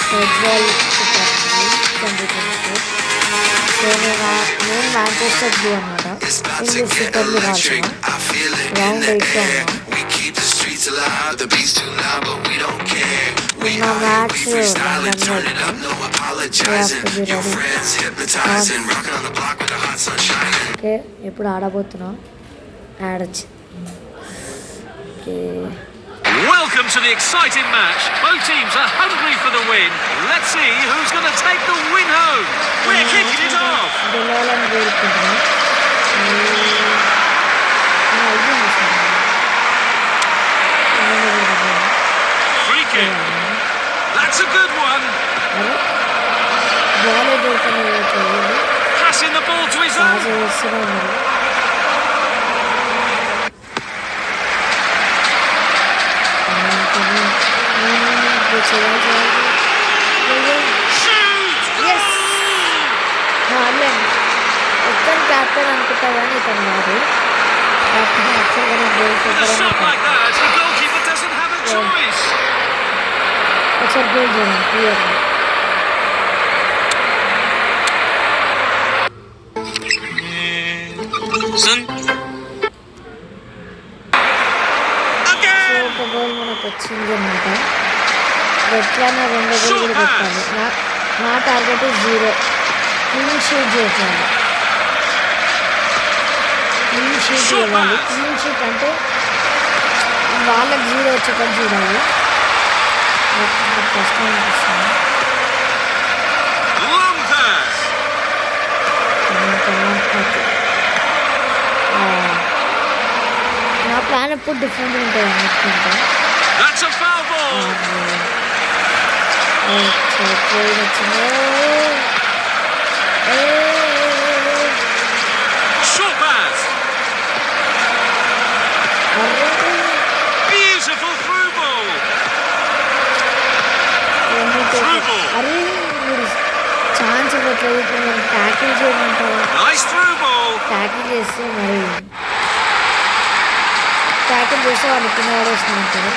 Football super 2024. So నేను Manchester blue అనమాట. English super league ఆడుతున్నా. రౌండ్ 8లో ఉన్నా. నా మ్యాచ్ ఓకే ఎప్పుడు ఆడబోతున్నా యాడ్ వచ్చింది. Okay Welcome to the exciting match. Both teams are hungry for the win. Let's see who's going to take the win home. We're kicking it off. Free kick. That's a good one. Passing the ball to his own. Captain అనుకుంటా కానీ ఇతను కాదు. ఒకసారి goal చేయండి క్లియర్గా. ఒక goal మనకు వచ్చింది అనమాట. ఎట్లన్నా 2 గోల్ కూడా పెట్టాలి. నా టార్గెట్ 0. క్లీన్ షీట్ చేయాలి. క్లీన్ షీట్ ఇవ్వాలి. క్లీన్ షీట్ అంటే వాళ్ళకి 0 వచ్చేటట్టు చూడాలి. కష్టం అనిపిస్తుంది. నా ప్లాన్ ఎప్పుడు డిఫరెంట్ ఉంటుంది అనుకుంటా. అరే మీరు ఛాన్స్ ఇవ్వట్లేదు. ఇప్పుడు మనం ట్యాకిల్ చేయమంటారా? ట్యాకిల్ చేస్తే మరి ట్యాకిల్ చేస్తే వాళ్ళు కింద పడేస్తున్నారు.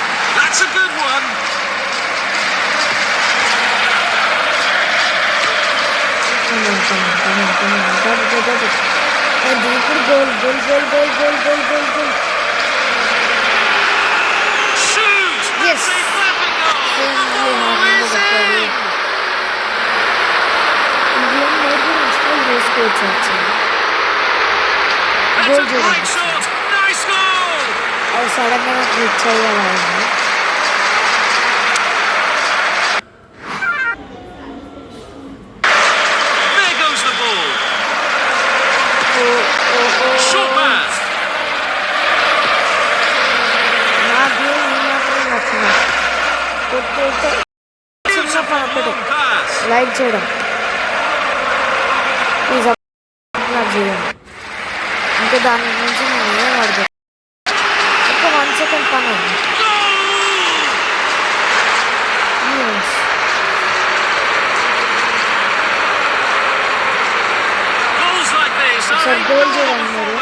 ఇప్పుడు goal goal goal goal goal goal goal goal. Yes ఇవేం నేర్పి ఇన్స్టాల్ చేసుకోవచ్చు. యాక్చువల్లీ గోల్ చూడండి. అది సడన్గా నాకు రిచ్ అయ్యాలి. నా గేమ్ ఈ మాత్రం నచ్చిన లైక్ చేయడం ప్లీజ్ నాకు చేయండి. ఇంకా దాని నుంచి నేను ఏం అడగను. ఒక 1 సెకండ్ పని ఉంది. ఒకసారి గోల్ చేయండి మీరు.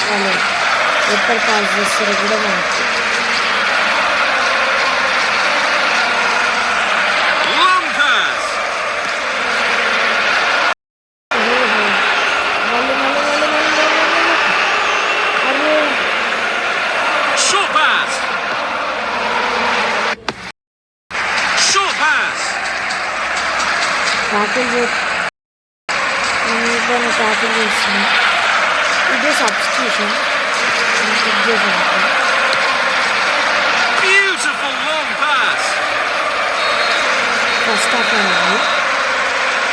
వాళ్ళు ఎక్కడ పాస్ చేస్తారో కూడా మనకి. ట్యాకిల్ చేస్తున్నా. ఇదే సబ్స్టిట్యూషన్ చెక్ చేసాను. ఫస్ట్ హాఫ్ అయింది.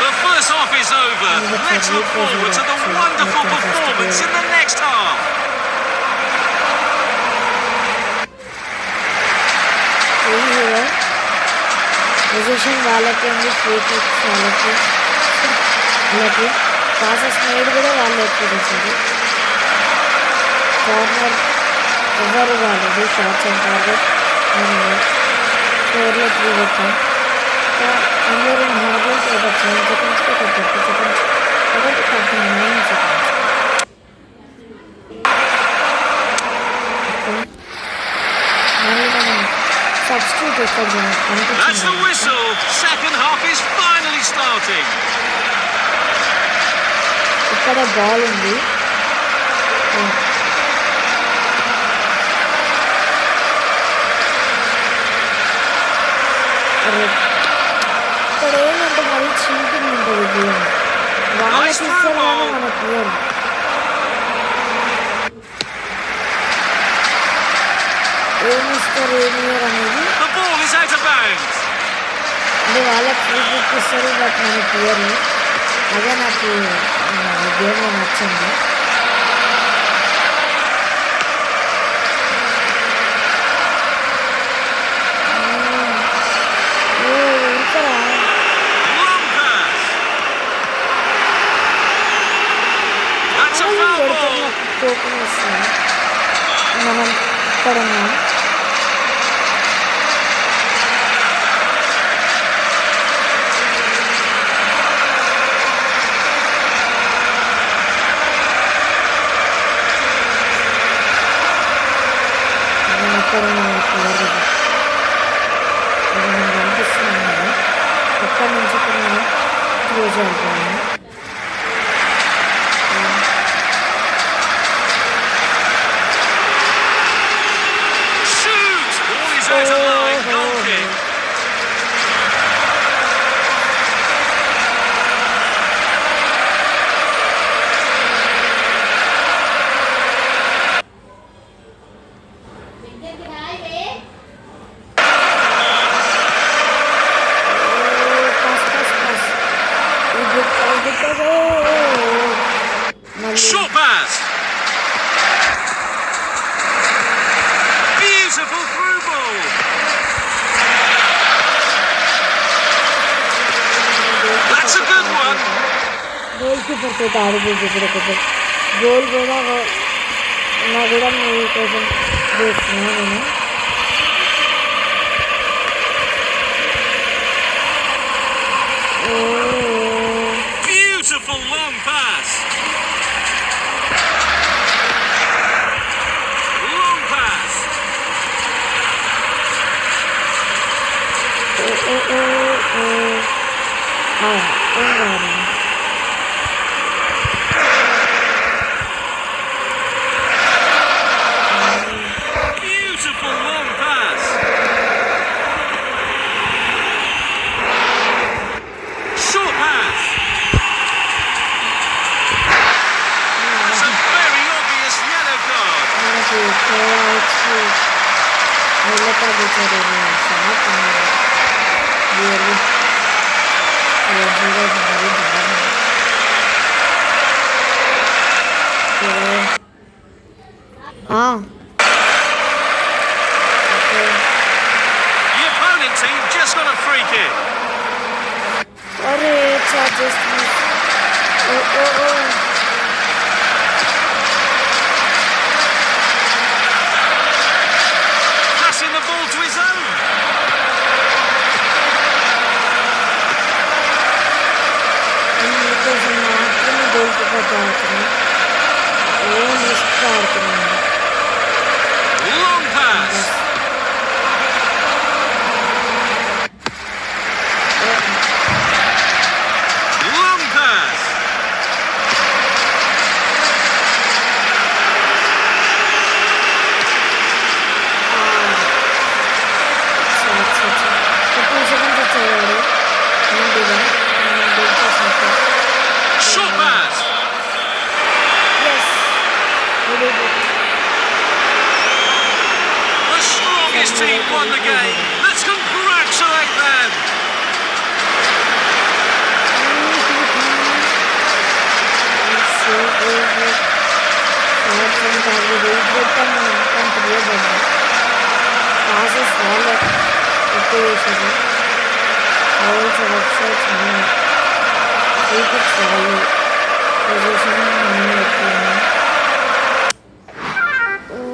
The first half is over. Let's look forward to the wonderful performance in the next half. Position వాళ్ళకి ఉంది. ఫ్రీ కిక్స్ వాళ్ళకి పాసెస్ మేడ్ కూడా వాళ్ళు ఎక్కువ చేశారు. కార్నర్ ఎవరు రాలేదు షార్ట్స్ అండ్ టార్గెట్. మనము 4లో 3 కొట్టాం. అందులో 2 హార్డ్లెస్, ఒక 7 సెకండ్స్కి, ఒక 30 సెకండ్స్, ఒకటి 39 సెకండ్స్. మళ్ళీ మనం సబ్స్టిట్యూట్ ఎక్కడ That's the అనిపించింది. whistle. Second half is finally starting. ఇక్కడ బాల్ ఉంది. ఇక్కడ ఏంటంటే మళ్ళీ చీటింగ్ ఉంటుంది గేమ్. వాళ్ళకి ఇస్తారు కానీ మనకి ఇవ్వరు. ఏమి ఇస్తారు ఏమి ఇవ్వరు అనేది The ball is out of bounds. అంటే వాళ్ళకి ఫ్రీ కిక్ ఇస్తారు బట్ మనకి ఇవ్వరు. అదే నాకు గేమ్లో నచ్చింది. Long pass. That's a foul ball. కోపం వస్తుంది. మనం ఇక్కడ ఉన్నాం. మనం ఎక్కడ ఉన్నాం ఎవరు మనం కనిపిస్తున్నాం కదా, అక్కడ నుంచి ఇక్కడ మనం క్లోజ్ అయిపోయాము. Shoot. Ball is out of line. Goal kick. Short pass. Beautiful through ball. That's a good one. Goal keeper తోటి ఆడిపోయింది ఇప్పుడు ఒకటి గోల్ కూడా నా కూడా మీ కోసం చేస్తున్నా నేను. Beautiful long pass. Long pass. ఏం కాదు. Beautiful long pass. Short pass. That's a very obvious yellow card. మనకి ప్లేయర్స్కి వెళ్ళక కూర్చోడు shop really The opponent team just got a free kick. అరే charges Passing the ball to his own. మీకోసం మాత్రమే goal keeper ఆడుతున్నాను. ఏం రిస్క్ ఆడుతున్నాను. Long pass. Long pass. Short pass. The strongest team won the game. Let's congratulate them. Passes all ఎక్కువ చేశారు. Fowls of sides free kicks వాళ్ళు